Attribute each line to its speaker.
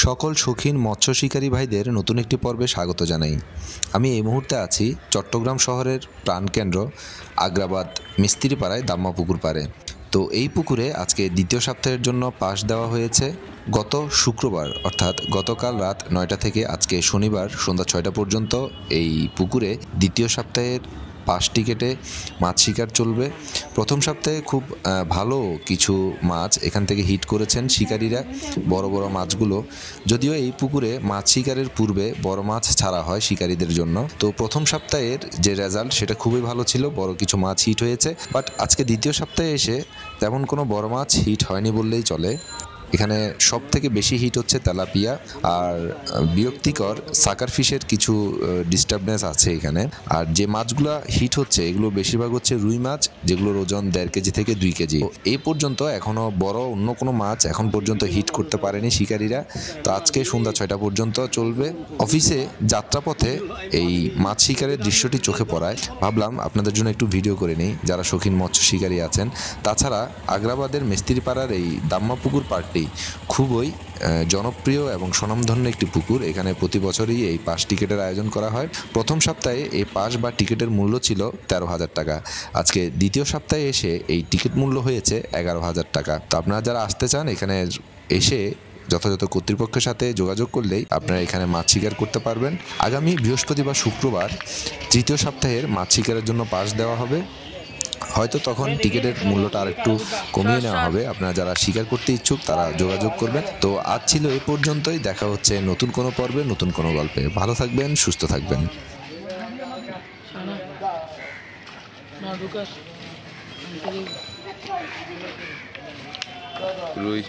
Speaker 1: সকল শৌখিন মৎস্য শিকারী ভাইদের নতুন একটি পর্বে স্বাগত জানাই। আমি এই মুহূর্তে আছি চট্টগ্রাম শহরের প্রাণকেন্দ্র আগ্রাবাদ মিস্ত্রিপাড়ায় দাম্মা পুকুর পাড়ে। তো এই পুকুরে আজকে দ্বিতীয় সপ্তাহের জন্য পাস দেওয়া হয়েছে। গত শুক্রবার অর্থাৎ গতকাল রাত 9টা থেকে আজকে শনিবার সন্ধ্যা 6টা পর্যন্ত এই পুকুরে দ্বিতীয় সপ্তাহের পাস টিকেটে মাছ শিকার চলবে। প্রথম সপ্তাহে খুব ভালো কিছু মাছ এখান থেকে হিট করেছেন শিকারীরা, বড় বড় মাছগুলো। যদিও এই পুকুরে মাছ শিকারের পূর্বে বড় মাছ ছাড়া হয় শিকারীদের জন্য। তো প্রথম সপ্তাহের যে রেজাল্ট সেটা খুবই ভালো ছিল, বড় কিছু মাছ হিট হয়েছে। বাট আজকে দ্বিতীয় সপ্তাহে এসে তেমন কোনো বড় মাছ হিট হয়নি বললেই চলে। এখানে সব থেকে বেশি হিট হচ্ছে তেলাপিয়া, আর বিরক্তিকর সাকার ফিশের কিছু ডিস্টার্বনেস আছে এখানে। আর যে মাছগুলো হিট হচ্ছে এগুলো বেশিরভাগ হচ্ছে রুই মাছ, যেগুলোর ওজন 1.5 কেজি থেকে 2 কেজি। এই পর্যন্ত এখনও বড় অন্য কোনো মাছ এখন পর্যন্ত হিট করতে পারেনি শিকারীরা। তো আজকে সন্ধ্যা 6টা পর্যন্ত চলবে। অফিসে যাত্রাপথে এই মাছ শিকারের দৃশ্যটি চোখে পড়ায় ভাবলাম আপনাদের জন্য একটু ভিডিও করে নিই, যারা শৌখিন মৎস্য শিকারী আছেন। তাছাড়া আগ্রাবাদের মিস্ত্রিপাড়ার এই দাম্মা পুকুর পাড়টি খুবই জনপ্রিয় এবং স্বনামধন্য একটি পুকুর। এখানে প্রতি বছরই এই পাস টিকিটের আয়োজন করা হয়। প্রথম সপ্তাহে এই পাস বা টিকিটের মূল্য ছিল 13,000 টাকা। আজকে দ্বিতীয় সপ্তাহে এসে এই টিকিট মূল্য হয়েছে 11,000 টাকা। তো আপনারা যারা আসতে চান এখানে এসে যথাযথ কর্তৃপক্ষের সাথে যোগাযোগ করলেই আপনারা এখানে মাছ শিকার করতে পারবেন। আগামী বৃহস্পতিবার শুক্রবার তৃতীয় সপ্তাহের মাছ শিকারের জন্য পাস দেওয়া হবে। হয়তো তখন টিকিটের মূল্যটা আরেকটু কমিয়ে নেওয়া হবে। আপনারা যারা শিকার করতে ইচ্ছুক তারা যোগাযোগ করবেন। তো আজ ছিল এই পর্যন্তই। দেখা হচ্ছে নতুন কোনো পর্বে, নতুন কোনো গল্পে। ভালো থাকবেন, সুস্থ থাকবেন। রুই